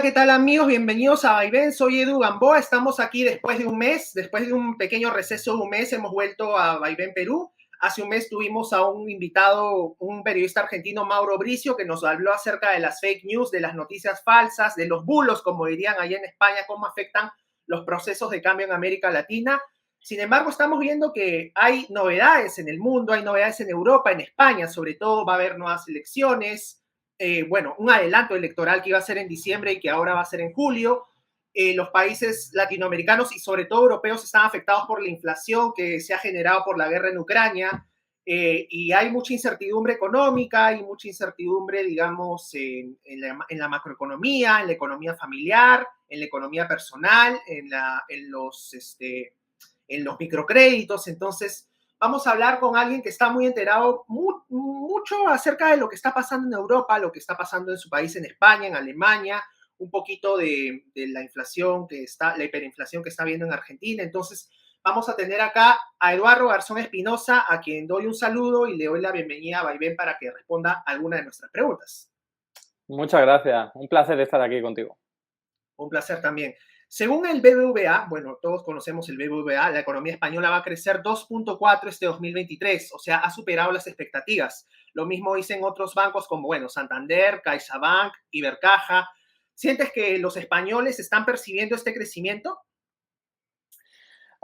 ¿qué tal amigos? Bienvenidos a Vaivén, soy Edu Gamboa, estamos aquí después de un mes, después de un pequeño receso de un mes, hemos vuelto a Vaivén, Perú. Hace un mes tuvimos a un invitado, un periodista argentino, Mauro Bricio, que nos habló acerca de las fake news, de las noticias falsas, de los bulos, como dirían allá en España, cómo afectan los procesos de cambio en América Latina. Sin embargo, estamos viendo que hay novedades en el mundo, hay novedades en Europa, en España, sobre todo va a haber nuevas elecciones, un adelanto electoral que iba a ser en diciembre y que ahora va a ser en julio. Los países latinoamericanos y sobre todo europeos están afectados por la inflación que se ha generado por la guerra en Ucrania, y hay mucha incertidumbre económica, hay mucha incertidumbre, digamos, en la macroeconomía, en la economía familiar, en la economía personal, en los microcréditos. Entonces, vamos a hablar con alguien que está muy enterado mucho acerca de lo que está pasando en Europa, lo que está pasando en su país, en España, en Alemania, un poquito de la inflación la hiperinflación que está habiendo en Argentina. Entonces, vamos a tener acá a Eduardo Garzón Espinosa, a quien doy un saludo y le doy la bienvenida a Vaivén para que responda a alguna de nuestras preguntas. Muchas gracias, un placer estar aquí contigo. Un placer también. Según el BBVA, bueno, todos conocemos el BBVA, la economía española va a crecer 2.4 este 2023, o sea, ha superado las expectativas. Lo mismo dicen otros bancos como, bueno, Santander, CaixaBank, Ibercaja. ¿Sientes que los españoles están percibiendo este crecimiento?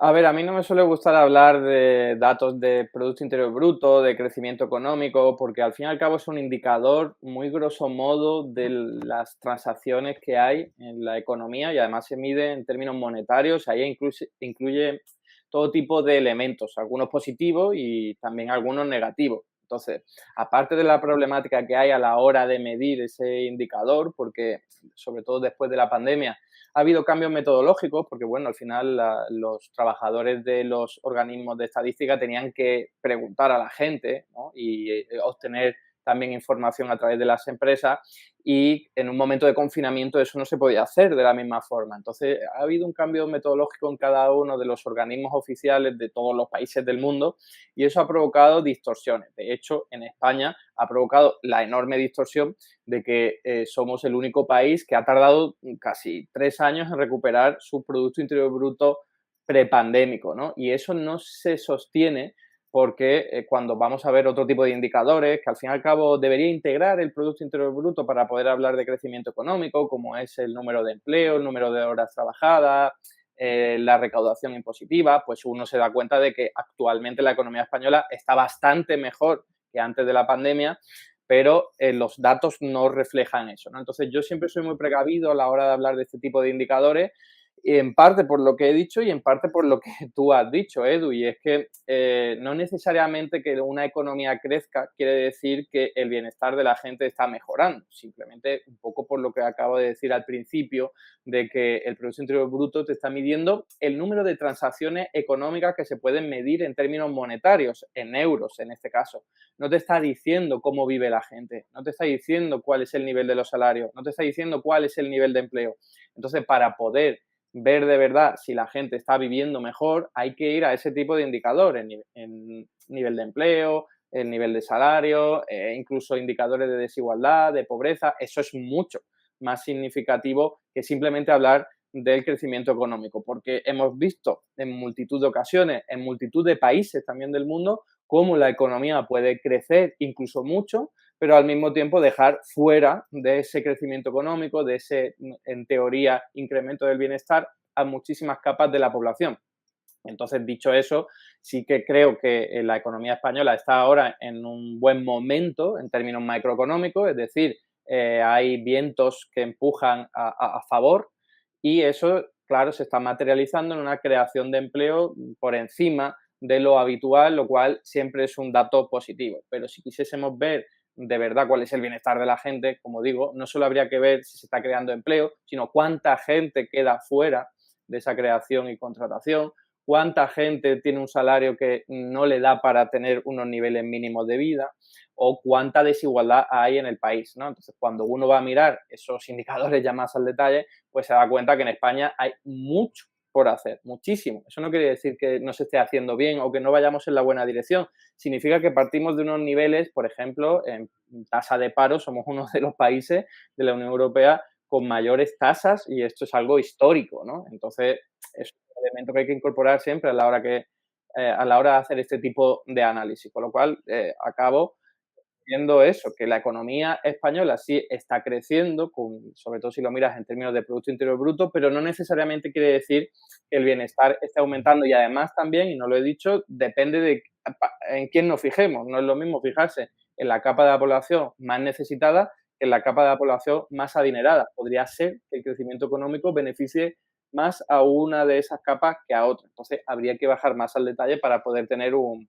A ver, a mí no me suele gustar hablar de datos de Producto Interior Bruto, de crecimiento económico, porque al fin y al cabo es un indicador muy grosso modo de las transacciones que hay en la economía y además se mide en términos monetarios. Ahí incluye todo tipo de elementos, algunos positivos y también algunos negativos. Entonces, aparte de la problemática que hay a la hora de medir ese indicador, porque sobre todo después de la pandemia, ha habido cambios metodológicos porque, bueno, al final los trabajadores de los organismos de estadística tenían que preguntar a la gente, ¿no? Y obtener también información a través de las empresas y en un momento de confinamiento eso no se podía hacer de la misma forma. Entonces, ha habido un cambio metodológico en cada uno de los organismos oficiales de todos los países del mundo y eso ha provocado distorsiones. De hecho, en España ha provocado la enorme distorsión de que somos el único país que ha tardado casi 3 años en recuperar su Producto Interior Bruto prepandémico, ¿no? Y eso no se sostiene porque cuando vamos a ver otro tipo de indicadores, que al fin y al cabo debería integrar el Producto Interior Bruto para poder hablar de crecimiento económico, como es el número de empleo, el número de horas trabajadas, la recaudación impositiva, pues uno se da cuenta de que actualmente la economía española está bastante mejor que antes de la pandemia, pero los datos no reflejan eso, ¿no? Entonces, yo siempre soy muy precavido a la hora de hablar de este tipo de indicadores, en parte por lo que he dicho y en parte por lo que tú has dicho, Edu, y es que no necesariamente que una economía crezca quiere decir que el bienestar de la gente está mejorando, simplemente un poco por lo que acabo de decir al principio, de que el Producto Interior Bruto te está midiendo el número de transacciones económicas que se pueden medir en términos monetarios, en euros en este caso. No te está diciendo cómo vive la gente, no te está diciendo cuál es el nivel de los salarios, no te está diciendo cuál es el nivel de empleo. Entonces, para poder ver de verdad si la gente está viviendo mejor, hay que ir a ese tipo de indicadores, en nivel de empleo, el nivel de salario, incluso indicadores de desigualdad, de pobreza. Eso es mucho más significativo que simplemente hablar del crecimiento económico, porque hemos visto en multitud de ocasiones, en multitud de países también del mundo, cómo la economía puede crecer incluso mucho, pero al mismo tiempo dejar fuera de ese crecimiento económico, de ese, en teoría, incremento del bienestar a muchísimas capas de la población. Entonces, dicho eso, sí que creo que la economía española está ahora en un buen momento en términos macroeconómicos, es decir, hay vientos que empujan a favor y eso, claro, se está materializando en una creación de empleo por encima de lo habitual, lo cual siempre es un dato positivo. Pero si quisiésemos ver de verdad cuál es el bienestar de la gente, como digo, no solo habría que ver si se está creando empleo, sino cuánta gente queda fuera de esa creación y contratación, cuánta gente tiene un salario que no le da para tener unos niveles mínimos de vida o cuánta desigualdad hay en el país, ¿no? Entonces, cuando uno va a mirar esos indicadores ya más al detalle, pues se da cuenta que en España hay mucho por hacer, muchísimo. Eso no quiere decir que no se esté haciendo bien o que no vayamos en la buena dirección. Significa que partimos de unos niveles, por ejemplo, en tasa de paro, somos uno de los países de la Unión Europea con mayores tasas y esto es algo histórico, ¿no? Entonces, es un elemento que hay que incorporar siempre a la hora de hacer este tipo de análisis. Con lo cual, acabo viendo eso, que la economía española sí está creciendo, sobre todo si lo miras en términos de Producto Interior Bruto, pero no necesariamente quiere decir que el bienestar esté aumentando. Y además también, y no lo he dicho, depende de en quién nos fijemos. No es lo mismo fijarse en la capa de la población más necesitada que en la capa de la población más adinerada. Podría ser que el crecimiento económico beneficie más a una de esas capas que a otra. Entonces, habría que bajar más al detalle para poder tener un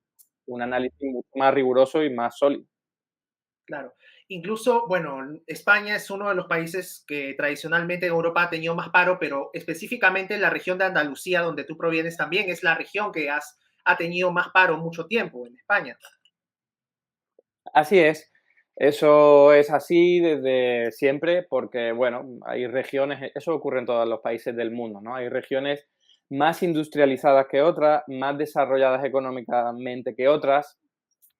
análisis mucho más riguroso y más sólido. Claro. Incluso, bueno, España es uno de los países que tradicionalmente en Europa ha tenido más paro, pero específicamente en la región de Andalucía, donde tú provienes también, es la región que ha tenido más paro mucho tiempo en España. Así es. Eso es así desde siempre porque, bueno, hay regiones, eso ocurre en todos los países del mundo, ¿no? Hay regiones más industrializadas que otras, más desarrolladas económicamente que otras,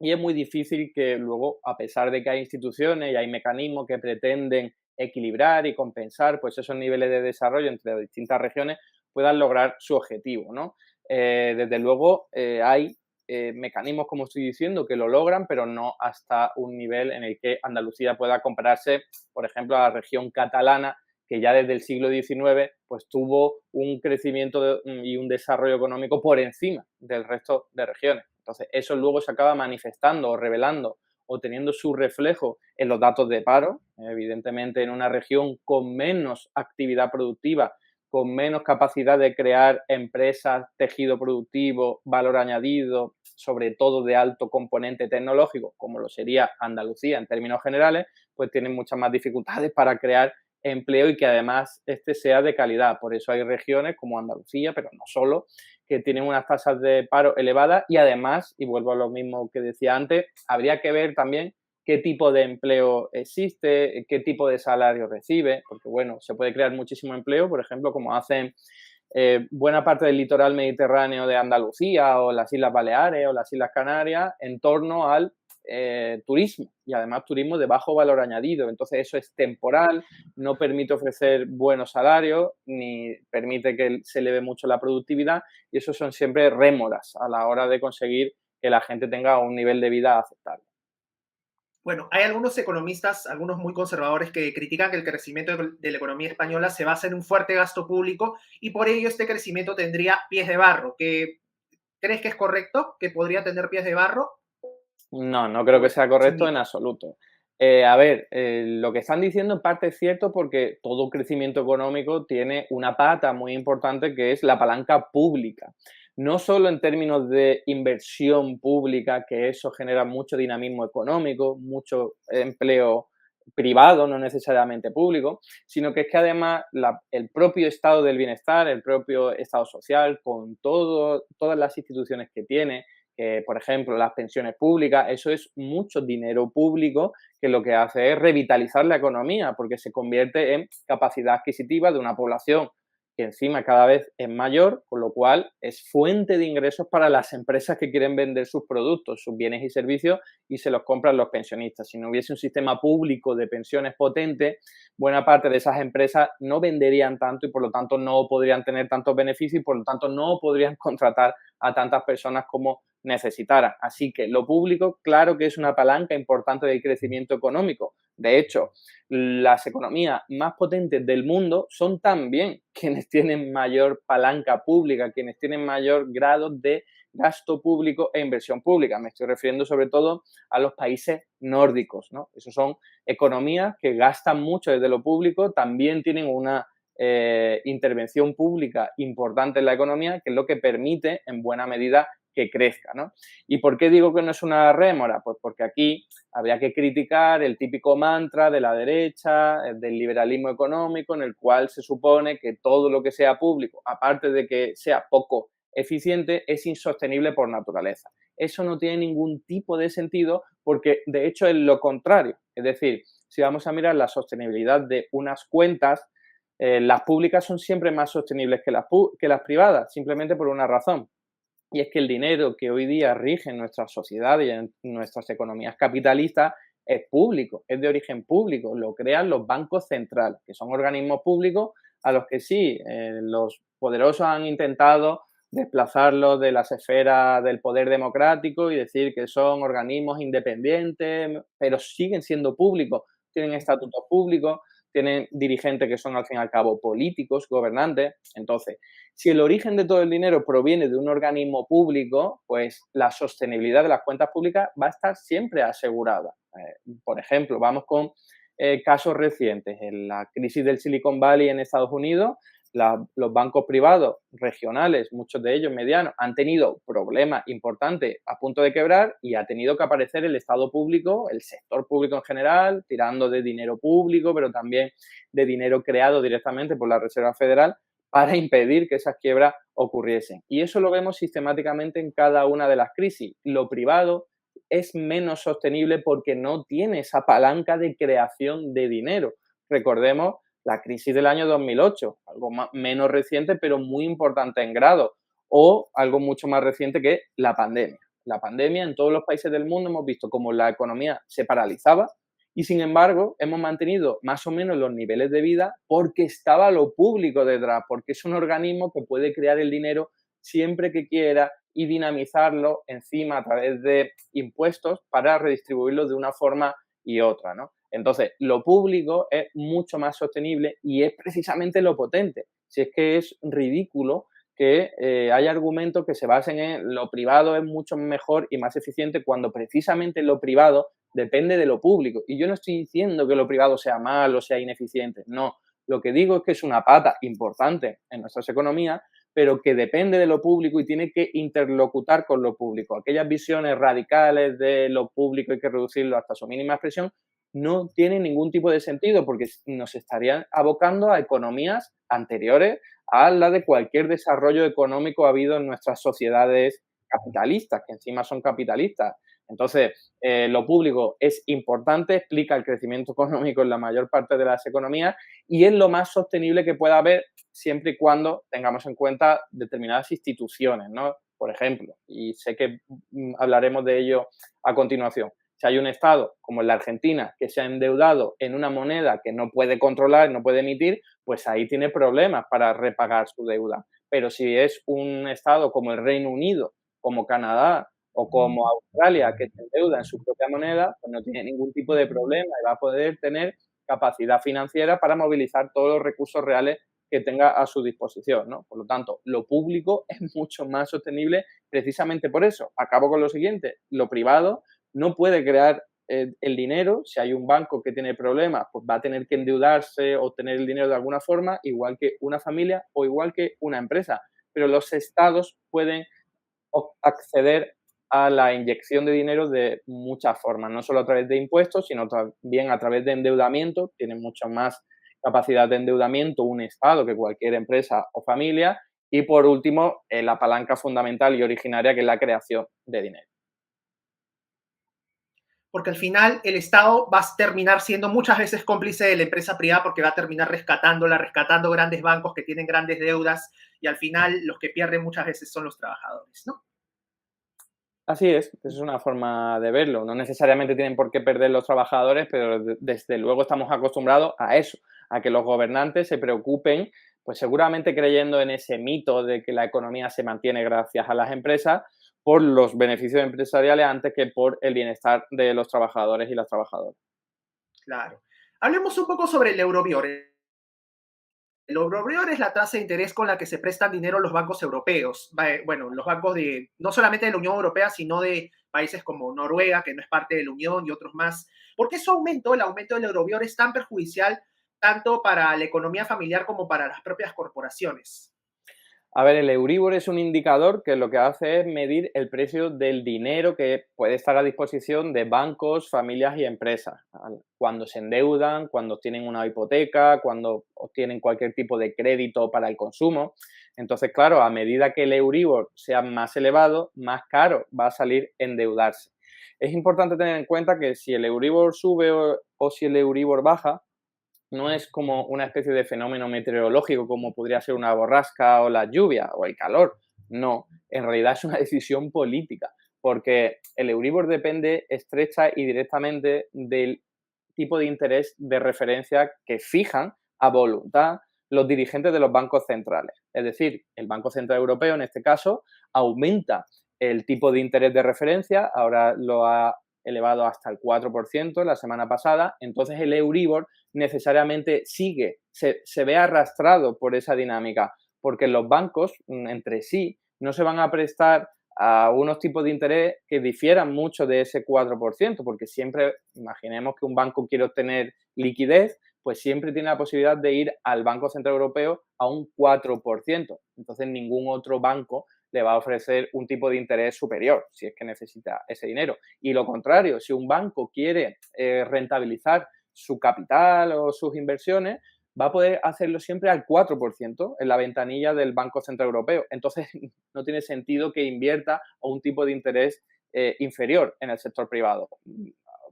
y es muy difícil que luego, a pesar de que hay instituciones y hay mecanismos que pretenden equilibrar y compensar pues esos niveles de desarrollo entre distintas regiones, puedan lograr su objetivo, ¿no? Desde luego, hay mecanismos, como estoy diciendo, que lo logran, pero no hasta un nivel en el que Andalucía pueda compararse, por ejemplo, a la región catalana, que ya desde el siglo XIX pues, tuvo un crecimiento y un desarrollo económico por encima del resto de regiones. Entonces, eso luego se acaba manifestando o revelando o teniendo su reflejo en los datos de paro, evidentemente en una región con menos actividad productiva, con menos capacidad de crear empresas, tejido productivo, valor añadido, sobre todo de alto componente tecnológico, como lo sería Andalucía en términos generales, pues tienen muchas más dificultades para crear empleo y que además este sea de calidad. Por eso hay regiones como Andalucía, pero no solo, que tienen unas tasas de paro elevadas y además, y vuelvo a lo mismo que decía antes, habría que ver también qué tipo de empleo existe, qué tipo de salario recibe, porque bueno, se puede crear muchísimo empleo, por ejemplo, como hacen buena parte del litoral mediterráneo de Andalucía o las Islas Baleares o las Islas Canarias en torno al turismo y además turismo de bajo valor añadido. Entonces eso es temporal, no permite ofrecer buenos salarios ni permite que se eleve mucho la productividad y eso son siempre rémoras a la hora de conseguir que la gente tenga un nivel de vida aceptable. Bueno, hay algunos economistas, algunos muy conservadores, que critican que el crecimiento de la economía española se basa en un fuerte gasto público y por ello este crecimiento tendría pies de barro. ¿Crees que es correcto que podría tener pies de barro? No, no creo que sea Es un correcto en mito. absoluto. A ver, lo que están diciendo en parte es cierto porque todo crecimiento económico tiene una pata muy importante que es la palanca pública. No solo en términos de inversión pública, que eso genera mucho dinamismo económico, mucho empleo privado, no necesariamente público, sino que es que además el propio estado del bienestar, el propio estado social, con todas las instituciones que tiene, por ejemplo, las pensiones públicas, eso es mucho dinero público que lo que hace es revitalizar la economía porque se convierte en capacidad adquisitiva de una población que encima cada vez es mayor, con lo cual es fuente de ingresos para las empresas que quieren vender sus productos, sus bienes y servicios y se los compran los pensionistas. Si no hubiese un sistema público de pensiones potente, buena parte de esas empresas no venderían tanto y por lo tanto no podrían tener tantos beneficios y por lo tanto no podrían contratar a tantas personas como necesitaran. Así que lo público, claro que es una palanca importante del crecimiento económico. De hecho, las economías más potentes del mundo son también quienes tienen mayor palanca pública, quienes tienen mayor grado de gasto público e inversión pública. Me estoy refiriendo sobre todo a los países nórdicos, ¿no? Esos son economías que gastan mucho desde lo público, también tienen una intervención pública importante en la economía, que es lo que permite en buena medida que crezca, ¿no? ¿Y por qué digo que no es una rémora? Pues porque aquí habría que criticar el típico mantra de la derecha, del liberalismo económico, en el cual se supone que todo lo que sea público, aparte de que sea poco eficiente, es insostenible por naturaleza. Eso no tiene ningún tipo de sentido porque, de hecho, es lo contrario. Es decir, si vamos a mirar la sostenibilidad de unas cuentas, las públicas son siempre más sostenibles que las privadas, simplemente por una razón, y es que el dinero que hoy día rige en nuestra sociedad y en nuestras economías capitalistas es público, es de origen público, lo crean los bancos centrales, que son organismos públicos a los que sí, los poderosos han intentado desplazarlos de las esferas del poder democrático y decir que son organismos independientes, pero siguen siendo públicos, tienen estatutos públicos, tienen dirigentes que son al fin y al cabo políticos, gobernantes. Entonces, si el origen de todo el dinero proviene de un organismo público, pues la sostenibilidad de las cuentas públicas va a estar siempre asegurada. Por ejemplo, vamos con casos recientes. En la crisis del Silicon Valley en Estados Unidos, los bancos privados regionales, muchos de ellos medianos, han tenido problemas importantes a punto de quebrar y ha tenido que aparecer el Estado público, el sector público en general, tirando de dinero público, pero también de dinero creado directamente por la Reserva Federal para impedir que esas quiebras ocurriesen. Y eso lo vemos sistemáticamente en cada una de las crisis. Lo privado es menos sostenible porque no tiene esa palanca de creación de dinero. Recordemos la crisis del año 2008, algo menos reciente, pero muy importante en grado, o algo mucho más reciente que la pandemia. La pandemia en todos los países del mundo hemos visto cómo la economía se paralizaba y, sin embargo, hemos mantenido más o menos los niveles de vida porque estaba lo público detrás, porque es un organismo que puede crear el dinero siempre que quiera y dinamizarlo encima a través de impuestos para redistribuirlo de una forma y otra, ¿no? Entonces, lo público es mucho más sostenible y es precisamente lo potente. Si es que es ridículo que hay argumentos que se basen en lo privado es mucho mejor y más eficiente cuando precisamente lo privado depende de lo público. Y yo no estoy diciendo que lo privado sea malo, sea ineficiente, no. Lo que digo es que es una pata importante en nuestras economías, pero que depende de lo público y tiene que interlocutar con lo público. Aquellas visiones radicales de lo público hay que reducirlo hasta su mínima expresión no tienen ningún tipo de sentido porque nos estarían abocando a economías anteriores a la de cualquier desarrollo económico habido en nuestras sociedades capitalistas, que encima son capitalistas. Entonces, lo público es importante, explica el crecimiento económico en la mayor parte de las economías y es lo más sostenible que pueda haber siempre y cuando tengamos en cuenta determinadas instituciones, ¿no? Por ejemplo, y sé que hablaremos de ello a continuación. Si hay un Estado, como en la Argentina, que se ha endeudado en una moneda que no puede controlar, no puede emitir, pues ahí tiene problemas para repagar su deuda. Pero si es un Estado como el Reino Unido, como Canadá o como Australia, que se endeuda en su propia moneda, pues no tiene ningún tipo de problema y va a poder tener capacidad financiera para movilizar todos los recursos reales que tenga a su disposición, ¿no? Por lo tanto, lo público es mucho más sostenible precisamente por eso. Acabo con lo siguiente, lo privado no puede crear el dinero. Si hay un banco que tiene problemas, pues va a tener que endeudarse o tener el dinero de alguna forma, igual que una familia o igual que una empresa. Pero los estados pueden acceder a la inyección de dinero de muchas formas, no solo a través de impuestos, sino también a través de endeudamiento. Tienen mucha más capacidad de endeudamiento un estado que cualquier empresa o familia. Y por último, la palanca fundamental y originaria, que es la creación de dinero. Porque al final el Estado va a terminar siendo muchas veces cómplice de la empresa privada porque va a terminar rescatándola, rescatando grandes bancos que tienen grandes deudas y al final los que pierden muchas veces son los trabajadores, ¿no? Así es una forma de verlo. No necesariamente tienen por qué perder los trabajadores, pero desde luego estamos acostumbrados a eso, a que los gobernantes se preocupen, pues seguramente creyendo en ese mito de que la economía se mantiene gracias a las empresas, por los beneficios empresariales antes que por el bienestar de los trabajadores y las trabajadoras. Claro. Hablemos un poco sobre el Euribor. El Euribor es la tasa de interés con la que se prestan dinero los bancos europeos. Bueno, los bancos de no solamente de la Unión Europea, sino de países como Noruega, que no es parte de la Unión, y otros más. ¿Por qué su aumento, el aumento del Euribor, es tan perjudicial tanto para la economía familiar como para las propias corporaciones? A ver, el Euribor es un indicador que lo que hace es medir el precio del dinero que puede estar a disposición de bancos, familias y empresas. Cuando se endeudan, cuando tienen una hipoteca, cuando obtienen cualquier tipo de crédito para el consumo. Entonces, claro, a medida que el Euribor sea más elevado, más caro va a salir endeudarse. Es importante tener en cuenta que si el Euribor sube o si el Euribor baja, no es como una especie de fenómeno meteorológico como podría ser una borrasca o la lluvia o el calor. No, en realidad es una decisión política, porque el Euribor depende estrecha y directamente del tipo de interés de referencia que fijan a voluntad los dirigentes de los bancos centrales. Es decir, el Banco Central Europeo, en este caso, aumenta el tipo de interés de referencia, ahora lo ha elevado hasta el 4% la semana pasada, entonces el Euribor necesariamente se ve arrastrado por esa dinámica, porque los bancos entre sí no se van a prestar a unos tipos de interés que difieran mucho de ese 4%, porque siempre, imaginemos que un banco quiere obtener liquidez, pues siempre tiene la posibilidad de ir al Banco Central Europeo a un 4%. Entonces, ningún otro banco le va a ofrecer un tipo de interés superior, si es que necesita ese dinero. Y lo contrario, si un banco quiere rentabilizar su capital o sus inversiones, va a poder hacerlo siempre al 4% en la ventanilla del Banco Central Europeo. Entonces, no tiene sentido que invierta a un tipo de interés inferior en el sector privado.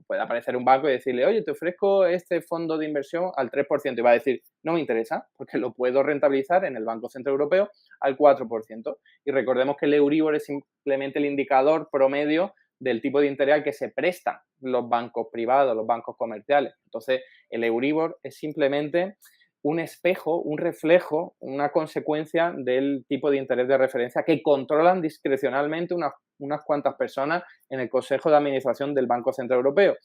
Puede aparecer un banco y decirle, oye, te ofrezco este fondo de inversión al 3%, y va a decir, no me interesa, porque lo puedo rentabilizar en el Banco Central Europeo al 4%. Y recordemos que el Euribor es simplemente el indicador promedio del tipo de interés al que se prestan los bancos privados, los bancos comerciales. Entonces, el Euribor es simplemente un espejo, un reflejo, una consecuencia del tipo de interés de referencia que controlan discrecionalmente unas cuantas personas en el Consejo de Administración del Banco Central Europeo.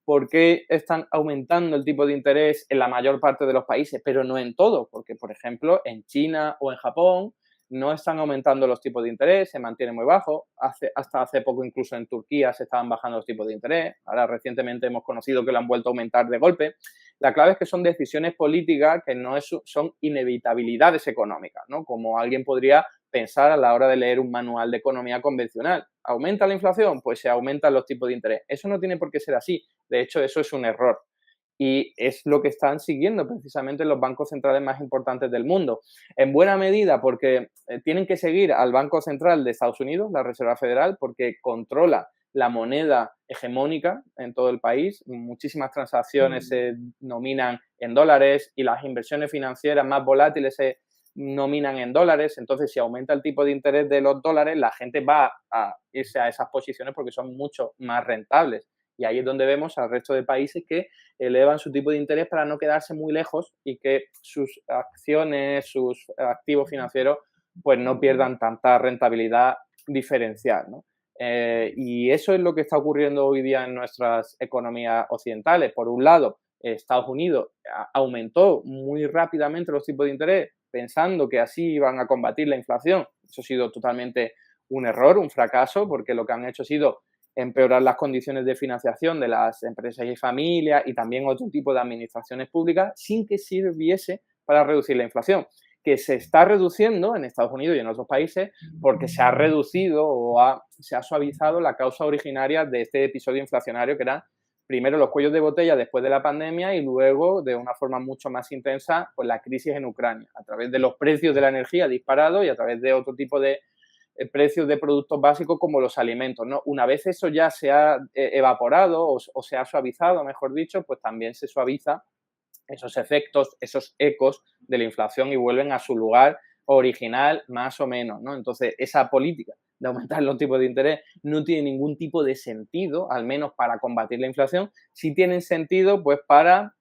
¿Por qué están aumentando el tipo de interés en la mayor parte de los países, pero no en todos? Porque, por ejemplo, en China o en Japón no están aumentando los tipos de interés, se mantienen muy bajos. Hasta hace poco, incluso en Turquía, se estaban bajando los tipos de interés. Ahora, recientemente hemos conocido que lo han vuelto a aumentar de golpe. La clave es que son decisiones políticas que no son inevitabilidades económicas, ¿no? Como alguien podría pensar a la hora de leer un manual de economía convencional. ¿Aumenta la inflación? Pues se aumentan los tipos de interés. Eso no tiene por qué ser así. De hecho, eso es un error. Y es lo que están siguiendo precisamente los bancos centrales más importantes del mundo. En buena medida porque tienen que seguir al Banco Central de Estados Unidos, la Reserva Federal, porque controla la moneda hegemónica en todo el país. Muchísimas transacciones se nominan en dólares y las inversiones financieras más volátiles se nominan en dólares. Entonces, si aumenta el tipo de interés de los dólares, la gente va a irse a esas posiciones porque son mucho más rentables. Y ahí es donde vemos al resto de países que elevan su tipo de interés para no quedarse muy lejos y que sus acciones, sus activos financieros, pues no pierdan tanta rentabilidad diferencial, ¿no? Y eso es lo que está ocurriendo hoy día en nuestras economías occidentales. Por un lado, Estados Unidos aumentó muy rápidamente los tipos de interés pensando que así iban a combatir la inflación. Eso ha sido totalmente un error, un fracaso, porque lo que han hecho ha sido empeorar las condiciones de financiación de las empresas y familias y también otro tipo de administraciones públicas sin que sirviese para reducir la inflación, que se está reduciendo en Estados Unidos y en otros países porque se ha reducido o se ha suavizado la causa originaria de este episodio inflacionario, que eran primero los cuellos de botella después de la pandemia y luego, de una forma mucho más intensa, pues la crisis en Ucrania, a través de los precios de la energía disparados y a través de otro tipo de precios de productos básicos como los alimentos, ¿no? Una vez eso ya se ha evaporado o se ha suavizado, mejor dicho, pues también se suaviza esos efectos, esos ecos de la inflación y vuelven a su lugar original más o menos, ¿no? Entonces, esa política de aumentar los tipos de interés no tiene ningún tipo de sentido, al menos para combatir la inflación. Sí tienen sentido, pues, para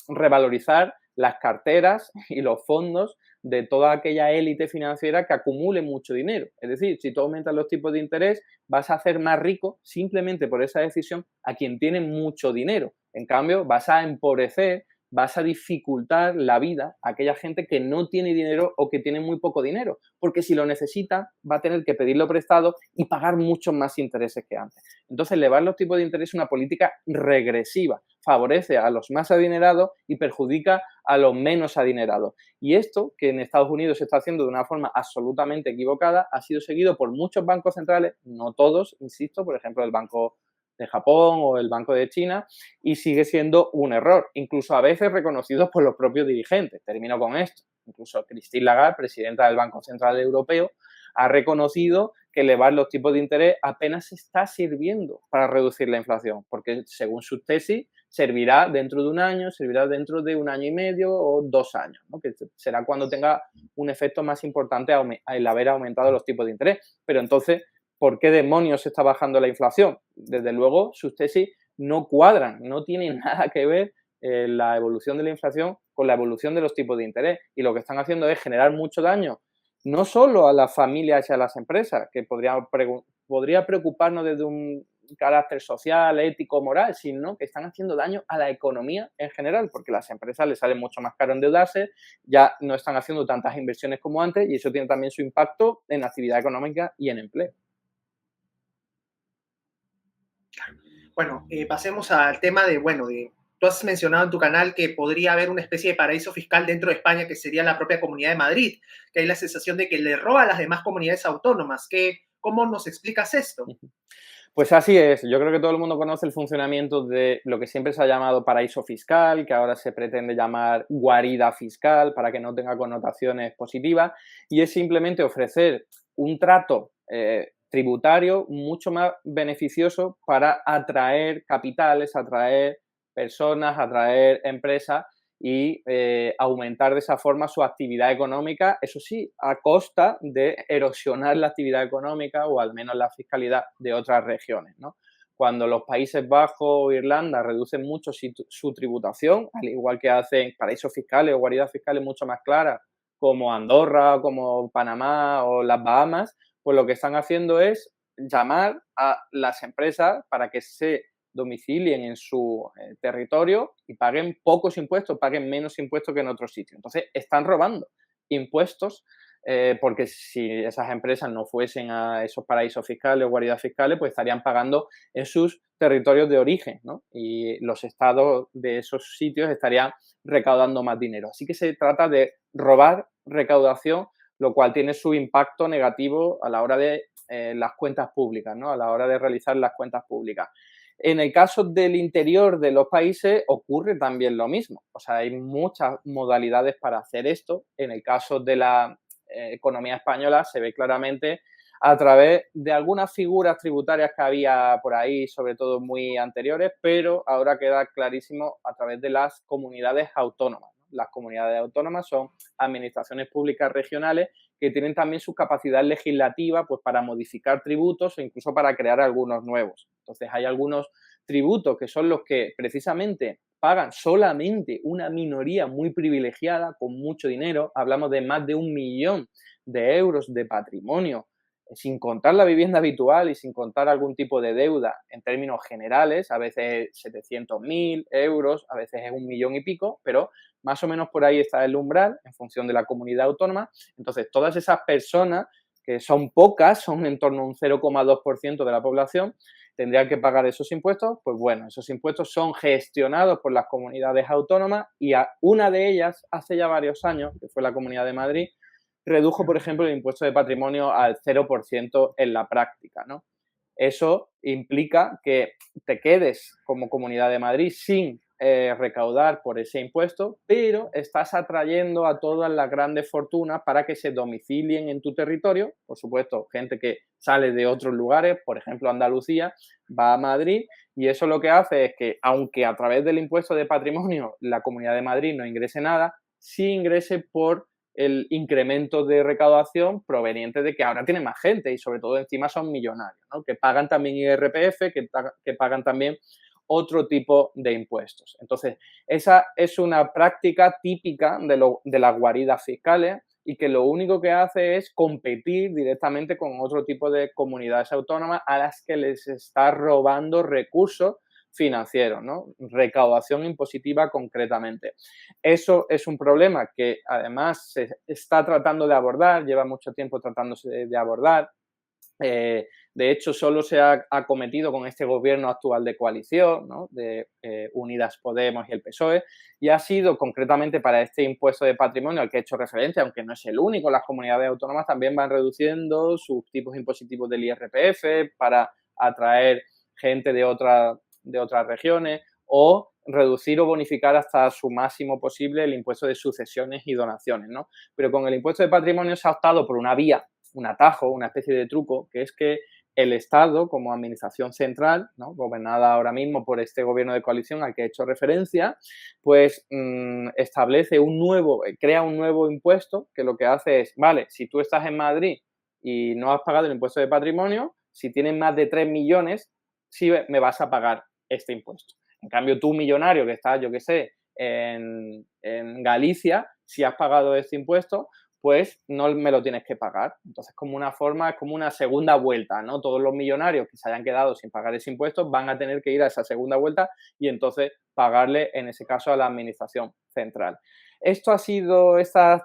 revalorizar las carteras y los fondos de toda aquella élite financiera que acumule mucho dinero. Es decir, si tú aumentas los tipos de interés, vas a hacer más rico simplemente por esa decisión a quien tiene mucho dinero. En cambio, vas a empobrecer, vas a dificultar la vida a aquella gente que no tiene dinero o que tiene muy poco dinero, porque si lo necesita va a tener que pedirlo prestado y pagar muchos más intereses que antes. Entonces, elevar los tipos de interés es una política regresiva, favorece a los más adinerados y perjudica a los menos adinerados. Y esto, que en Estados Unidos se está haciendo de una forma absolutamente equivocada, ha sido seguido por muchos bancos centrales, no todos, insisto, por ejemplo, el Banco de Japón o el Banco de China, y sigue siendo un error, incluso a veces reconocidos por los propios dirigentes. Termino con esto. Incluso Christine Lagarde, presidenta del Banco Central Europeo, ha reconocido que elevar los tipos de interés apenas está sirviendo para reducir la inflación, porque según sus tesis servirá dentro de un año, servirá dentro de un año y medio o 2 años, ¿no? Que será cuando tenga un efecto más importante el haber aumentado los tipos de interés. Pero entonces, ¿por qué demonios está bajando la inflación? Desde luego, sus tesis no cuadran, no tienen nada que ver la evolución de la inflación con la evolución de los tipos de interés. Y lo que están haciendo es generar mucho daño, no solo a las familias y a las empresas, que podría preocuparnos desde un carácter social, ético, moral, sino que están haciendo daño a la economía en general, porque a las empresas les sale mucho más caro endeudarse, ya no están haciendo tantas inversiones como antes y eso tiene también su impacto en la actividad económica y en empleo. Bueno, pasemos al tema tú has mencionado en tu canal que podría haber una especie de paraíso fiscal dentro de España que sería la propia Comunidad de Madrid, que hay la sensación de que le roba a las demás comunidades autónomas. ¿Cómo nos explicas esto? Pues así es. Yo creo que todo el mundo conoce el funcionamiento de lo que siempre se ha llamado paraíso fiscal, que ahora se pretende llamar guarida fiscal para que no tenga connotaciones positivas, y es simplemente ofrecer un trato tributario mucho más beneficioso para atraer capitales, atraer personas, atraer empresas y aumentar de esa forma su actividad económica, eso sí, a costa de erosionar la actividad económica o al menos la fiscalidad de otras regiones, ¿no? Cuando los Países Bajos o Irlanda reducen mucho su tributación, al igual que hacen paraísos fiscales o guaridas fiscales mucho más claras, como Andorra, como Panamá o las Bahamas, pues lo que están haciendo es llamar a las empresas para que se domicilien en su territorio y paguen pocos impuestos, paguen menos impuestos que en otros sitios. Entonces, están robando impuestos porque si esas empresas no fuesen a esos paraísos fiscales o guaridas fiscales, pues estarían pagando en sus territorios de origen, ¿no? Y los estados de esos sitios estarían recaudando más dinero. Así que se trata de robar recaudación, lo cual tiene su impacto negativo a la hora de las cuentas públicas, ¿no? A la hora de realizar las cuentas públicas. En el caso del interior de los países ocurre también lo mismo. O sea, hay muchas modalidades para hacer esto. En el caso de la economía española se ve claramente a través de algunas figuras tributarias que había por ahí, sobre todo muy anteriores, pero ahora queda clarísimo a través de las comunidades autónomas. Las comunidades autónomas son administraciones públicas regionales que tienen también su capacidad legislativa pues, para modificar tributos o incluso para crear algunos nuevos. Entonces, hay algunos tributos que son los que precisamente pagan solamente una minoría muy privilegiada con mucho dinero. Hablamos de más de 1 millón de euros de patrimonio, sin contar la vivienda habitual y sin contar algún tipo de deuda en términos generales, a veces 700.000 euros, a veces es 1 millón y pico, pero más o menos por ahí está el umbral en función de la comunidad autónoma. Entonces, todas esas personas, que son pocas, son en torno a un 0,2% de la población, tendrían que pagar esos impuestos. Pues bueno, esos impuestos son gestionados por las comunidades autónomas y a una de ellas, hace ya varios años, que fue la Comunidad de Madrid, redujo, por ejemplo, el impuesto de patrimonio al 0% en la práctica, ¿no? Eso implica que te quedes como Comunidad de Madrid sin recaudar por ese impuesto, pero estás atrayendo a todas las grandes fortunas para que se domicilien en tu territorio. Por supuesto, gente que sale de otros lugares, por ejemplo, Andalucía, va a Madrid y eso lo que hace es que, aunque a través del impuesto de patrimonio la Comunidad de Madrid no ingrese nada, sí ingrese por el incremento de recaudación proveniente de que ahora tiene más gente y sobre todo encima son millonarios, ¿no? Que pagan también IRPF, que pagan también otro tipo de impuestos. Entonces, esa es una práctica típica de las guaridas fiscales y que lo único que hace es competir directamente con otro tipo de comunidades autónomas a las que les está robando recursos financieros, ¿no? Recaudación impositiva concretamente. Eso es un problema que además se está tratando de abordar, lleva mucho tiempo tratándose de abordar. De hecho, solo se ha acometido con este gobierno actual de coalición, ¿no? De Unidas Podemos y el PSOE, y ha sido concretamente para este impuesto de patrimonio al que he hecho referencia, aunque no es el único, las comunidades autónomas también van reduciendo sus tipos impositivos del IRPF para atraer gente de otras regiones o reducir o bonificar hasta su máximo posible el impuesto de sucesiones y donaciones, ¿no? Pero con el impuesto de patrimonio se ha optado por una vía, un atajo, una especie de truco, que es que el Estado, como administración central, ¿no? Gobernada ahora mismo por este gobierno de coalición al que he hecho referencia, pues establece crea un nuevo impuesto que lo que hace es, vale, si tú estás en Madrid y no has pagado el impuesto de patrimonio, si tienes más de 3 millones, sí me vas a pagar este impuesto. En cambio, tú, millonario, que estás, yo qué sé, en Galicia, si has pagado este impuesto, pues no me lo tienes que pagar. Entonces, como una forma, es como una segunda vuelta, ¿no? Todos los millonarios que se hayan quedado sin pagar ese impuesto van a tener que ir a esa segunda vuelta y entonces pagarle, en ese caso, a la administración central. Esta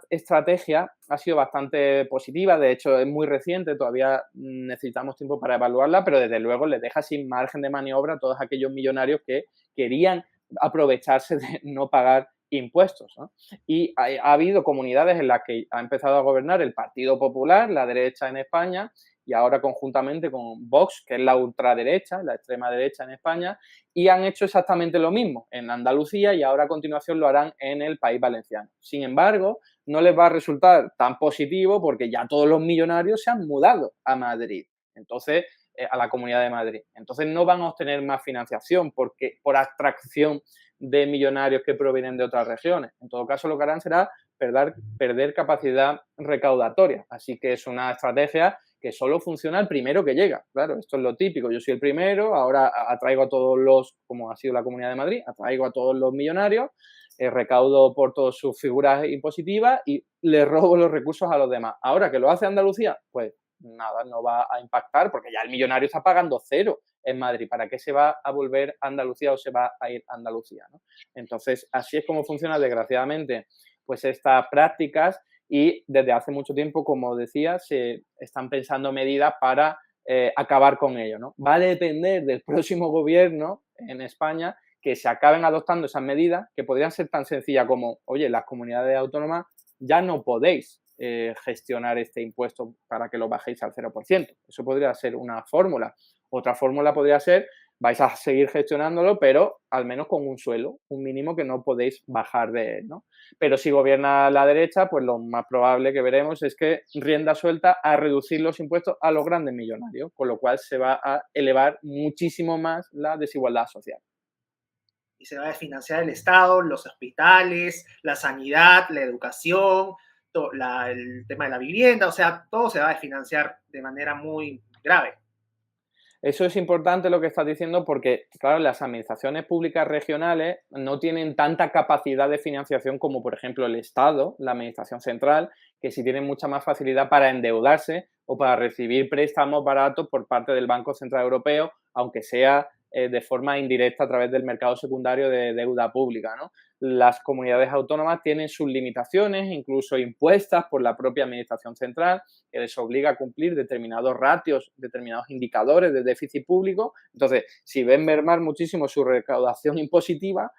estrategia ha sido bastante positiva, de hecho es muy reciente, todavía necesitamos tiempo para evaluarla, pero desde luego les deja sin margen de maniobra a todos aquellos millonarios que querían aprovecharse de no pagar impuestos, ¿no? Y ha habido comunidades en las que ha empezado a gobernar el Partido Popular, la derecha en España, y ahora conjuntamente con Vox, que es la ultraderecha, la extrema derecha en España, y han hecho exactamente lo mismo en Andalucía y ahora a continuación lo harán en el País Valenciano. Sin embargo, no les va a resultar tan positivo porque ya todos los millonarios se han mudado a Madrid, entonces a la Comunidad de Madrid. Entonces no van a obtener más financiación porque por atracción de millonarios que provienen de otras regiones. En todo caso, lo que harán será perder capacidad recaudatoria. Así que es una estrategia que solo funciona el primero que llega. Claro, esto es lo típico. Yo soy el primero, ahora atraigo a todos los, como ha sido la Comunidad de Madrid, atraigo a todos los millonarios, recaudo por todas sus figuras impositivas y le robo los recursos a los demás. Ahora que lo hace Andalucía, pues nada, no va a impactar porque ya el millonario está pagando cero en Madrid. ¿Para qué se va a volver a Andalucía o se va a ir a Andalucía, ¿no? Entonces, así es como funciona, desgraciadamente, pues estas prácticas y desde hace mucho tiempo, como decía, se están pensando medidas para acabar con ello, ¿no? Va a depender del próximo gobierno en España que se acaben adoptando esas medidas que podrían ser tan sencillas como, oye, las comunidades autónomas ya no podéis gestionar este impuesto para que lo bajéis al 0%. Eso podría ser una fórmula. Otra fórmula podría ser, vais a seguir gestionándolo, pero al menos con un suelo, un mínimo que no podéis bajar de él, ¿no? Pero si gobierna la derecha, pues lo más probable que veremos es que rienda suelta a reducir los impuestos a los grandes millonarios, con lo cual se va a elevar muchísimo más la desigualdad social. Y se va a desfinanciar el Estado, los hospitales, la sanidad, la educación, el tema de la vivienda, o sea, todo se va a desfinanciar de manera muy grave. Eso es importante lo que estás diciendo porque, claro, las administraciones públicas regionales no tienen tanta capacidad de financiación como, por ejemplo, el Estado, la administración central, que sí tienen mucha más facilidad para endeudarse o para recibir préstamos baratos por parte del Banco Central Europeo, aunque sea de forma indirecta a través del mercado secundario de deuda pública, ¿no? Las comunidades autónomas tienen sus limitaciones, incluso impuestas por la propia administración central, que les obliga a cumplir determinados ratios, determinados indicadores de déficit público. Entonces, si ven mermar muchísimo su recaudación impositiva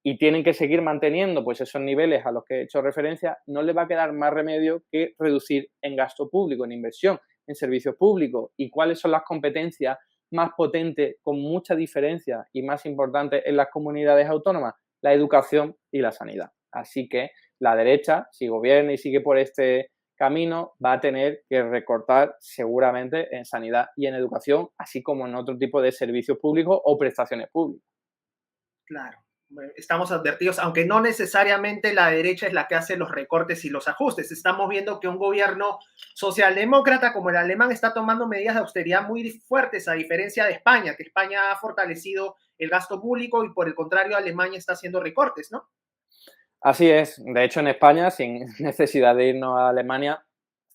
y tienen que seguir manteniendo pues, esos niveles a los que he hecho referencia, no les va a quedar más remedio que reducir en gasto público, en inversión, en servicios públicos. ¿Y cuáles son las competencias más potentes, con mucha diferencia y más importantes en las comunidades autónomas? La educación y la sanidad. Así que la derecha, si gobierna y sigue por este camino, va a tener que recortar seguramente en sanidad y en educación, así como en otro tipo de servicios públicos o prestaciones públicas. Claro, estamos advertidos, aunque no necesariamente la derecha es la que hace los recortes y los ajustes. Estamos viendo que un gobierno socialdemócrata como el alemán está tomando medidas de austeridad muy fuertes, a diferencia de España, que España ha fortalecido el gasto público y por el contrario Alemania está haciendo recortes, ¿no? Así es. De hecho, en España, sin necesidad de irnos a Alemania,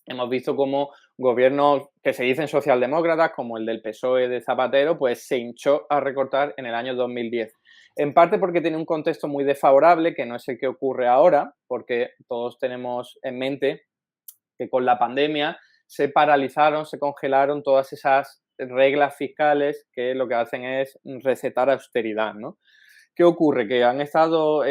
hemos visto cómo gobiernos que se dicen socialdemócratas, como el del PSOE de Zapatero, pues se hinchó a recortar en el año 2010. En parte porque tiene un contexto muy desfavorable, que no es el que ocurre ahora, porque todos tenemos en mente que con la pandemia se paralizaron, se congelaron todas esas reglas fiscales que lo que hacen es recetar austeridad, ¿no? ¿Qué ocurre? Que han estado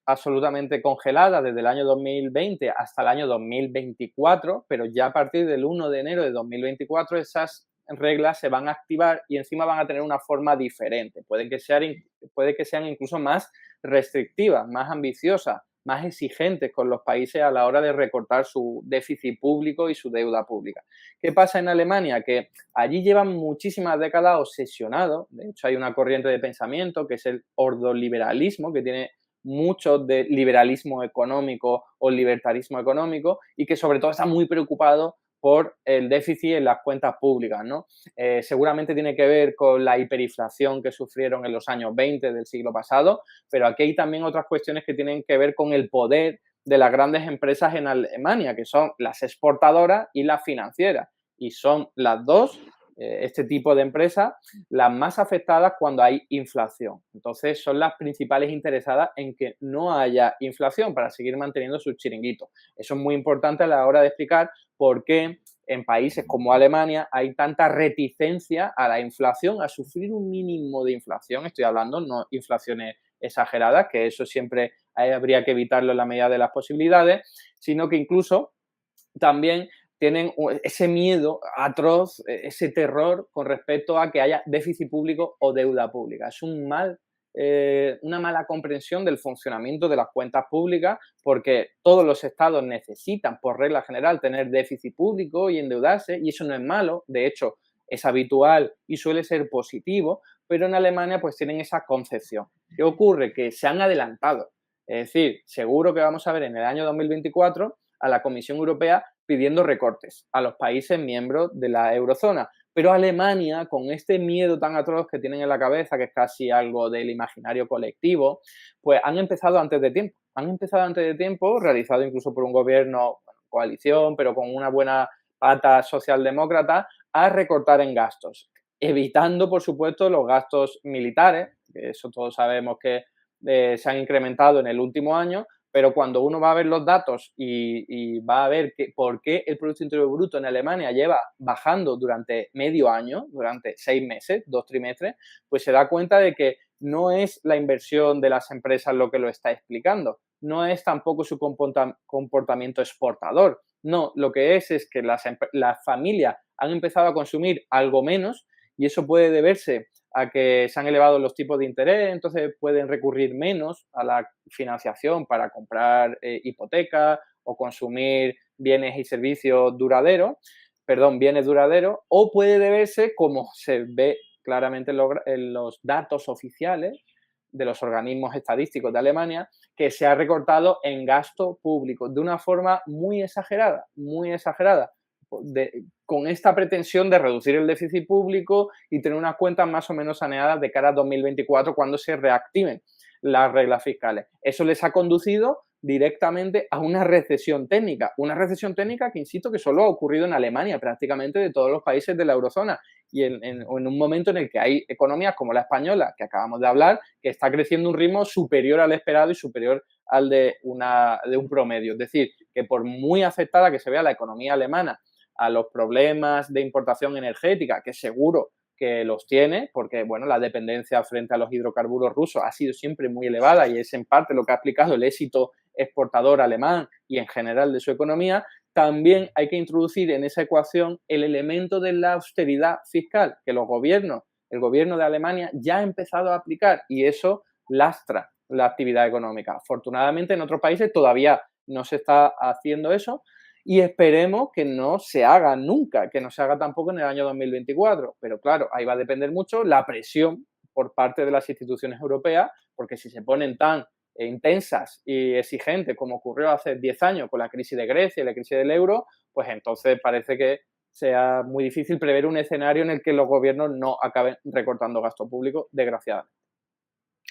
absolutamente congeladas desde el año 2020 hasta el año 2024, pero ya a partir del 1 de enero de 2024 esas reglas se van a activar y encima van a tener una forma diferente. Puede que sean incluso más restrictivas, más ambiciosas, más exigentes con los países a la hora de recortar su déficit público y su deuda pública. ¿Qué pasa en Alemania? Que allí llevan muchísimas décadas obsesionados. De hecho, hay una corriente de pensamiento que es el ordoliberalismo, que tiene mucho de liberalismo económico o libertarismo económico y que sobre todo está muy preocupado por el déficit en las cuentas públicas, ¿no? Seguramente tiene que ver con la hiperinflación que sufrieron en los años 20 del siglo pasado, pero aquí hay también otras cuestiones que tienen que ver con el poder de las grandes empresas en Alemania, que son las exportadoras y las financieras. Y son las dos, este tipo de empresas, las más afectadas cuando hay inflación. Entonces, son las principales interesadas en que no haya inflación para seguir manteniendo sus chiringuitos. Eso es muy importante a la hora de explicar por qué en países como Alemania hay tanta reticencia a la inflación, a sufrir un mínimo de inflación. Estoy hablando no inflaciones exageradas, que eso siempre habría que evitarlo en la medida de las posibilidades, sino que incluso también tienen ese miedo atroz, ese terror con respecto a que haya déficit público o deuda pública. Es una mala comprensión del funcionamiento de las cuentas públicas, porque todos los estados necesitan, por regla general, tener déficit público y endeudarse, y eso no es malo, de hecho, es habitual y suele ser positivo, pero en Alemania pues tienen esa concepción. ¿Qué ocurre? Que se han adelantado. Es decir, seguro que vamos a ver en el año 2024 a la Comisión Europea pidiendo recortes a los países miembros de la eurozona. Pero Alemania, con este miedo tan atroz que tienen en la cabeza, que es casi algo del imaginario colectivo, pues han empezado antes de tiempo. Han empezado antes de tiempo, realizado incluso por un gobierno, bueno, coalición, pero con una buena pata socialdemócrata, a recortar en gastos, evitando, por supuesto, los gastos militares, que eso todos sabemos que se han incrementado en el último año, pero cuando uno va a ver los datos y va a ver por qué el Producto Interior Bruto en Alemania lleva bajando durante medio año, durante 6 meses, 2 trimestres, pues se da cuenta de que no es la inversión de las empresas lo que lo está explicando, no es tampoco su comportamiento exportador, no, lo que es que las familias han empezado a consumir algo menos y eso puede deberse a que se han elevado los tipos de interés, entonces pueden recurrir menos a la financiación para comprar hipotecas o consumir bienes y servicios duraderos, bienes duraderos, o puede deberse, como se ve claramente en los datos oficiales de los organismos estadísticos de Alemania, que se ha recortado en gasto público de una forma muy exagerada, con esta pretensión de reducir el déficit público y tener unas cuentas más o menos saneadas de cara a 2024 cuando se reactiven las reglas fiscales. Eso les ha conducido directamente a una recesión técnica que, insisto, que solo ha ocurrido en Alemania, prácticamente de todos los países de la eurozona, y en un momento en el que hay economías como la española, que acabamos de hablar, que está creciendo a un ritmo superior al esperado y superior al de un promedio. Es decir, que por muy afectada que se vea la economía alemana a los problemas de importación energética, que seguro que los tiene, porque bueno, la dependencia frente a los hidrocarburos rusos ha sido siempre muy elevada y es en parte lo que ha explicado el éxito exportador alemán y en general de su economía. También hay que introducir en esa ecuación el elemento de la austeridad fiscal, que el gobierno de Alemania ya ha empezado a aplicar, y eso lastra la actividad económica. Afortunadamente, en otros países todavía no se está haciendo eso, y esperemos que no se haga nunca, que no se haga tampoco en el año 2024. Pero claro, ahí va a depender mucho la presión por parte de las instituciones europeas, porque si se ponen tan intensas y exigentes como ocurrió hace 10 años con la crisis de Grecia y la crisis del euro, pues entonces parece que sea muy difícil prever un escenario en el que los gobiernos no acaben recortando gasto público, desgraciadamente.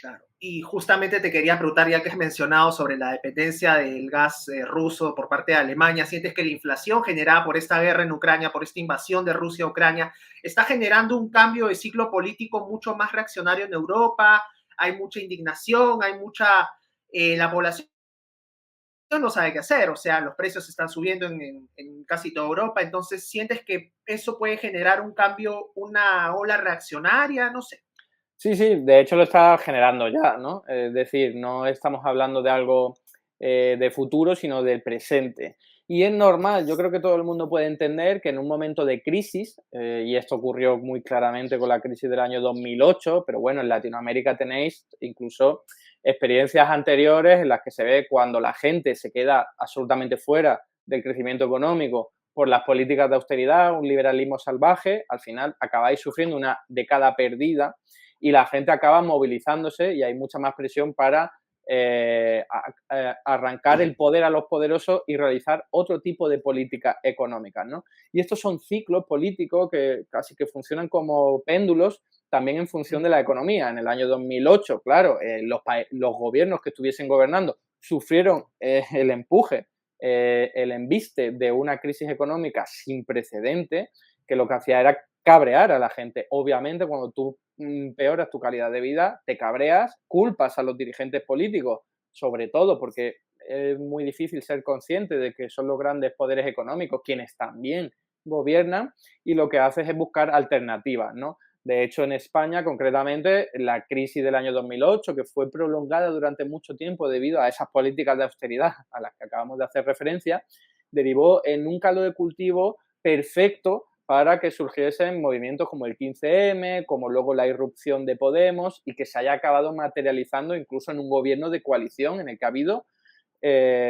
Claro. Y justamente te quería preguntar, ya que has mencionado sobre la dependencia del gas ruso por parte de Alemania, ¿sientes que la inflación generada por esta guerra en Ucrania, por esta invasión de Rusia a Ucrania, está generando un cambio de ciclo político mucho más reaccionario en Europa? Hay mucha indignación, la población no sabe qué hacer, o sea, los precios están subiendo en casi toda Europa, entonces ¿sientes que eso puede generar un cambio, una ola reaccionaria? No sé. Sí, sí, de hecho lo está generando ya, ¿no? Es decir, no estamos hablando de algo de futuro, sino del presente. Y es normal, yo creo que todo el mundo puede entender que en un momento de crisis, y esto ocurrió muy claramente con la crisis del año 2008, pero bueno, en Latinoamérica tenéis incluso experiencias anteriores en las que se ve cuando la gente se queda absolutamente fuera del crecimiento económico por las políticas de austeridad, un liberalismo salvaje, al final acabáis sufriendo una década perdida y la gente acaba movilizándose y hay mucha más presión para arrancar el poder a los poderosos y realizar otro tipo de políticas económicas, ¿no? Y estos son ciclos políticos que casi que funcionan como péndulos también en función de la economía. En el año 2008, claro, los gobiernos que estuviesen gobernando sufrieron el empuje, el embiste de una crisis económica sin precedentes, que lo que hacía era cabrear a la gente. Obviamente, cuando tú empeoras tu calidad de vida, te cabreas, culpas a los dirigentes políticos, sobre todo porque es muy difícil ser consciente de que son los grandes poderes económicos quienes también gobiernan, y lo que haces es buscar alternativas, ¿no? De hecho, en España, concretamente, la crisis del año 2008, que fue prolongada durante mucho tiempo debido a esas políticas de austeridad a las que acabamos de hacer referencia, derivó en un caldo de cultivo perfecto para que surgiesen movimientos como el 15M, como luego la irrupción de Podemos, y que se haya acabado materializando incluso en un gobierno de coalición en el que ha habido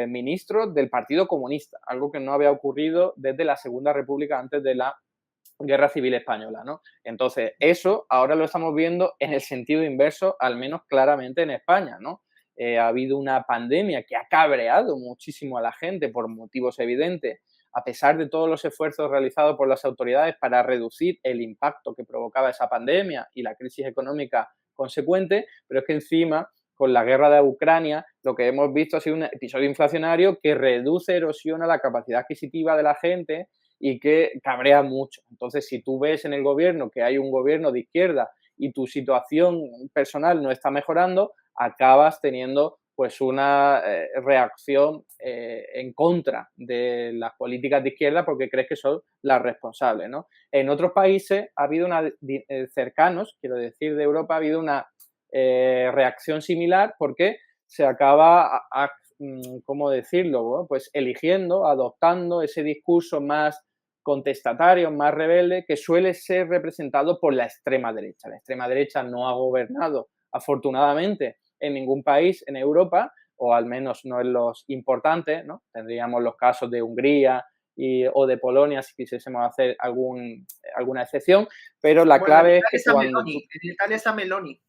ministros del Partido Comunista, algo que no había ocurrido desde la Segunda República, antes de la Guerra Civil Española, ¿no? Entonces, eso ahora lo estamos viendo en el sentido inverso, al menos claramente en España, ¿no? Ha habido una pandemia que ha cabreado muchísimo a la gente por motivos evidentes, a pesar de todos los esfuerzos realizados por las autoridades para reducir el impacto que provocaba esa pandemia y la crisis económica consecuente, pero es que encima, con la guerra de Ucrania, lo que hemos visto ha sido un episodio inflacionario que reduce, erosiona la capacidad adquisitiva de la gente y que cabrea mucho. Entonces, si tú ves en el gobierno que hay un gobierno de izquierda y tu situación personal no está mejorando, acabas teniendo pues una reacción en contra de las políticas de izquierda porque crees que son las responsables, ¿no? En otros países ha habido cercanos, quiero decir, de Europa, ha habido una reacción similar porque se acaba, ¿cómo decirlo? Bueno, pues eligiendo, adoptando ese discurso más contestatario, más rebelde, que suele ser representado por la extrema derecha. La extrema derecha no ha gobernado, afortunadamente, en ningún país en Europa, o al menos no en los importantes, ¿no? Tendríamos los casos de Hungría o de Polonia si quisiésemos hacer alguna excepción, pero la Bueno, en clave es Italia que está cuando Meloni, en Italia está Meloni.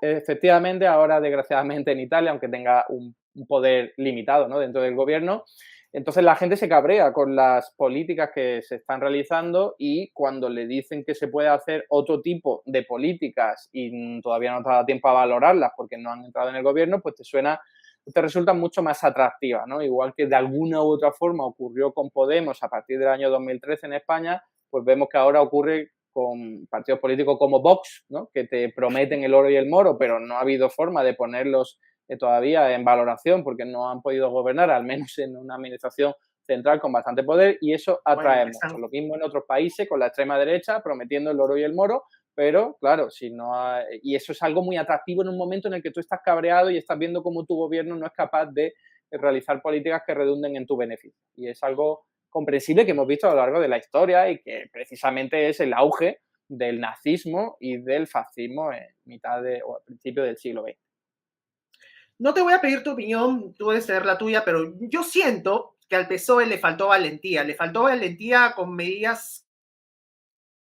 efectivamente ahora, desgraciadamente, en Italia, aunque tenga un poder limitado, ¿no?, dentro del gobierno, entonces la gente se cabrea con las políticas que se están realizando, y cuando le dicen que se puede hacer otro tipo de políticas y todavía no te da tiempo a valorarlas porque no han entrado en el gobierno, pues te resultan mucho más atractivas, ¿no? Igual que de alguna u otra forma ocurrió con Podemos a partir del año 2013 en España, pues vemos que ahora ocurre con partidos políticos como Vox, ¿no?, que te prometen el oro y el moro, pero no ha habido forma de ponerlos todavía en valoración porque no han podido gobernar, al menos en una administración central con bastante poder, y eso atrae Bueno, mucho. Lo mismo en otros países con la extrema derecha prometiendo el oro y el moro, pero claro, si no y eso es algo muy atractivo en un momento en el que tú estás cabreado y estás viendo cómo tu gobierno no es capaz de realizar políticas que redunden en tu beneficio. Y es algo comprensible que hemos visto a lo largo de la historia y que precisamente es el auge del nazismo y del fascismo en mitad o al principio del siglo XX. no te voy a pedir tu opinión, tú debes tener la tuya, pero yo siento que al PSOE le faltó valentía con medidas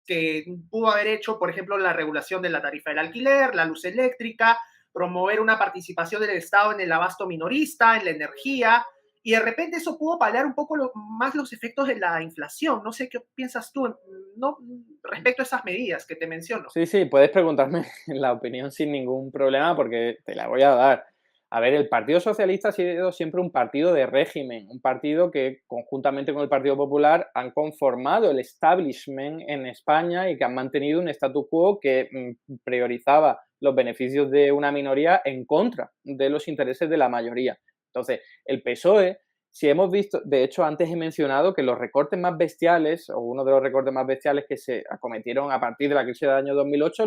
que pudo haber hecho, por ejemplo, la regulación de la tarifa del alquiler, la luz eléctrica, promover una participación del Estado en el abasto minorista, en la energía, y de repente eso pudo paliar un poco más los efectos de la inflación. No sé qué piensas tú, ¿no?, respecto a esas medidas que te menciono. Sí, sí, puedes preguntarme la opinión sin ningún problema porque te la voy a dar. A ver, el Partido Socialista ha sido siempre un partido de régimen, un partido que conjuntamente con el Partido Popular han conformado el establishment en España y que han mantenido un statu quo que priorizaba los beneficios de una minoría en contra de los intereses de la mayoría. Entonces, el PSOE, si hemos visto, de hecho, antes he mencionado que los recortes más bestiales, o uno de los recortes más bestiales que se acometieron a partir de la crisis del año 2008,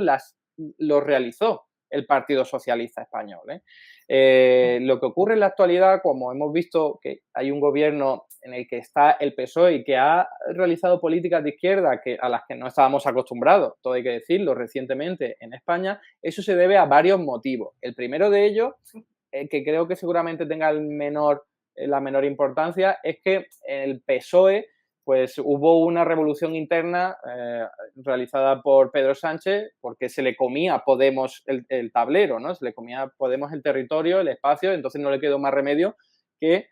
los realizó el Partido Socialista Español, ¿eh? Lo que ocurre en la actualidad, como hemos visto que hay un gobierno en el que está el PSOE y que ha realizado políticas de izquierda a las que no estábamos acostumbrados, todo hay que decirlo, recientemente en España, eso se debe a varios motivos. El primero de ellos, que creo que seguramente tenga la menor importancia, es que el PSOE pues hubo una revolución interna realizada por Pedro Sánchez porque se le comía a Podemos el tablero, ¿no? Se le comía a Podemos el territorio, el espacio, entonces no le quedó más remedio que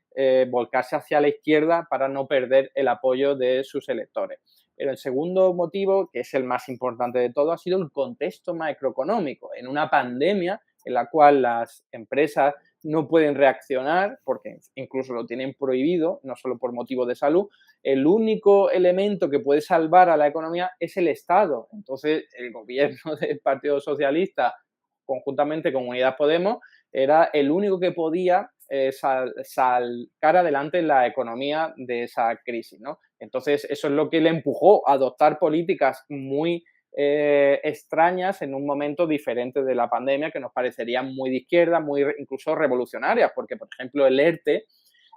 volcarse hacia la izquierda para no perder el apoyo de sus electores. Pero el segundo motivo, que es el más importante de todo, ha sido el contexto macroeconómico. En una pandemia en la cual las empresas no pueden reaccionar, porque incluso lo tienen prohibido, no solo por motivos de salud, el único elemento que puede salvar a la economía es el Estado. Entonces, el gobierno del Partido Socialista, conjuntamente con Unidas Podemos, era el único que podía sacar adelante la economía de esa crisis, ¿no? Entonces, eso es lo que le empujó a adoptar políticas muy extrañas en un momento diferente de la pandemia que nos parecerían muy de izquierda, muy incluso revolucionarias, porque, por ejemplo, el ERTE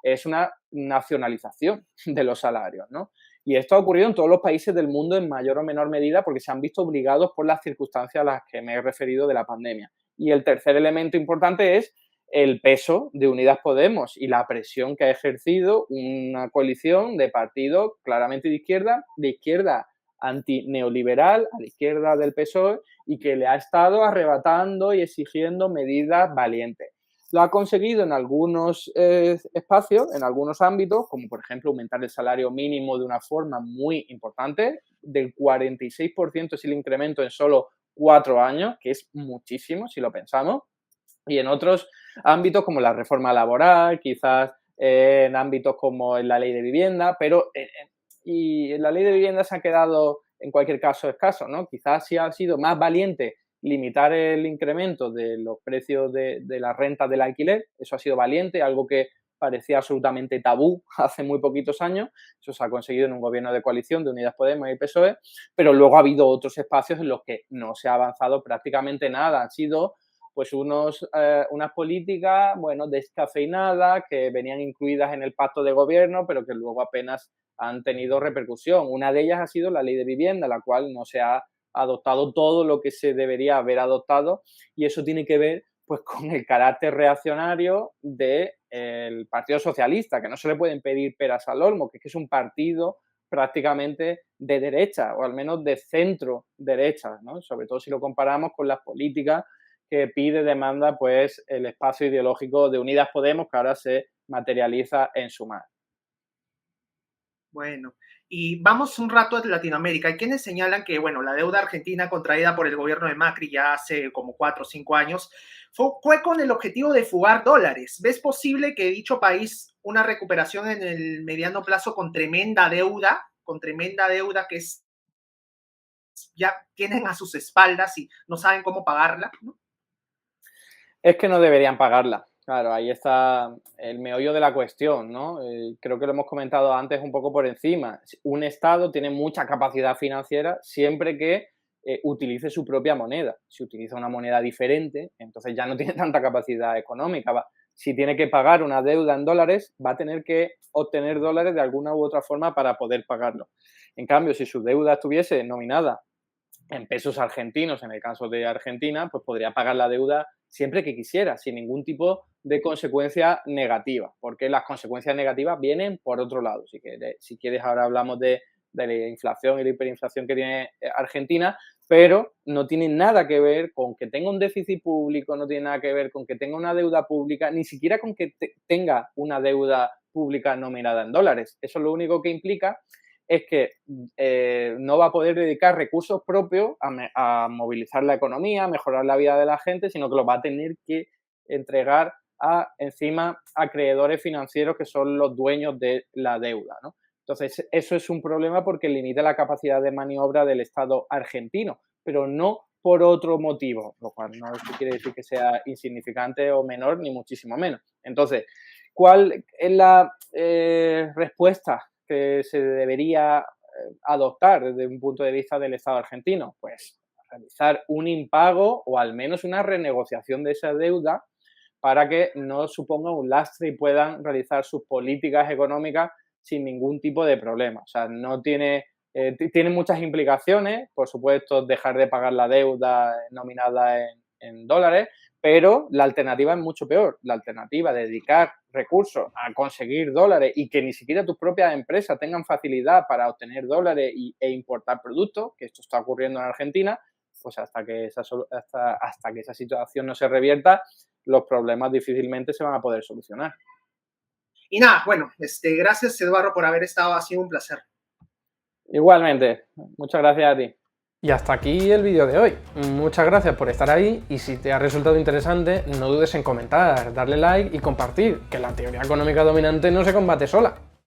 es una nacionalización de los salarios, ¿no? Y esto ha ocurrido en todos los países del mundo en mayor o menor medida porque se han visto obligados por las circunstancias a las que me he referido de la pandemia. Y el tercer elemento importante es el peso de Unidas Podemos y la presión que ha ejercido una coalición de partidos claramente de izquierda antineoliberal, a la izquierda del PSOE, y que le ha estado arrebatando y exigiendo medidas valientes. Lo ha conseguido en algunos espacios, en algunos ámbitos, como por ejemplo aumentar el salario mínimo de una forma muy importante, del 46% es el incremento en solo 4 años, que es muchísimo si lo pensamos, y en otros ámbitos como la reforma laboral, quizás en ámbitos como en la ley de vivienda, pero y en la ley de vivienda se ha quedado en cualquier caso escaso, ¿no? Quizás sí ha sido más valiente limitar el incremento de los precios de la renta del alquiler, eso ha sido valiente, algo que parecía absolutamente tabú hace muy poquitos años, eso se ha conseguido en un gobierno de coalición de Unidas Podemos y PSOE, pero luego ha habido otros espacios en los que no se ha avanzado prácticamente nada, han sido pues unas políticas, bueno, descafeinadas que venían incluidas en el pacto de gobierno, pero que luego apenas han tenido repercusión. Una de ellas ha sido la ley de vivienda, la cual no se ha adoptado todo lo que se debería haber adoptado, y eso tiene que ver pues con el carácter reaccionario del Partido Socialista, que no se le pueden pedir peras al olmo, que es un partido prácticamente de derecha, o al menos de centro derecha, ¿no? Sobre todo si lo comparamos con las políticas que pide, demanda, pues el espacio ideológico de Unidas Podemos, que ahora se materializa en Sumar. Bueno, y vamos un rato a Latinoamérica. Hay quienes señalan que, bueno, la deuda argentina contraída por el gobierno de Macri ya hace como 4 o 5 años fue con el objetivo de fugar dólares. ¿Ves posible que dicho país una recuperación en el mediano plazo con tremenda deuda que es, ya tienen a sus espaldas y no saben cómo pagarla, ¿no? Es que no deberían pagarla. Claro, ahí está el meollo de la cuestión, ¿no? Creo que lo hemos comentado antes un poco por encima. Un Estado tiene mucha capacidad financiera siempre que utilice su propia moneda. Si utiliza una moneda diferente, entonces ya no tiene tanta capacidad económica. Si tiene que pagar una deuda en dólares, va a tener que obtener dólares de alguna u otra forma para poder pagarlo. En cambio, si su deuda estuviese nominada en pesos argentinos, en el caso de Argentina, pues podría pagar la deuda siempre que quisiera, sin ningún tipo de consecuencia negativa, porque las consecuencias negativas vienen por otro lado. Si quieres ahora hablamos de la inflación y la hiperinflación que tiene Argentina, pero no tiene nada que ver con que tenga un déficit público, no tiene nada que ver con que tenga una deuda pública, ni siquiera con que tenga una deuda pública nominada en dólares. Eso lo único que implica es que no va a poder dedicar recursos propios a movilizar la economía, a mejorar la vida de la gente, sino que lo va a tener que entregar encima a acreedores financieros que son los dueños de la deuda, ¿no? Entonces, eso es un problema porque limita la capacidad de maniobra del Estado argentino, pero no por otro motivo, lo cual no quiere decir que sea insignificante o menor, ni muchísimo menos. Entonces, ¿cuál es la respuesta que se debería adoptar desde un punto de vista del Estado argentino? Pues realizar un impago o al menos una renegociación de esa deuda para que no suponga un lastre y puedan realizar sus políticas económicas sin ningún tipo de problema. O sea, no tiene muchas implicaciones, por supuesto, dejar de pagar la deuda nominada en dólares, pero la alternativa es mucho peor. La alternativa de dedicar recursos a conseguir dólares y que ni siquiera tus propias empresas tengan facilidad para obtener dólares e importar productos, que esto está ocurriendo en Argentina, pues hasta que esa situación no se revierta, los problemas difícilmente se van a poder solucionar. Y nada, bueno, gracias Eduardo por haber estado, ha sido un placer. Igualmente, muchas gracias a ti. Y hasta aquí el vídeo de hoy. Muchas gracias por estar ahí y si te ha resultado interesante, no dudes en comentar, darle like y compartir, que la teoría económica dominante no se combate sola.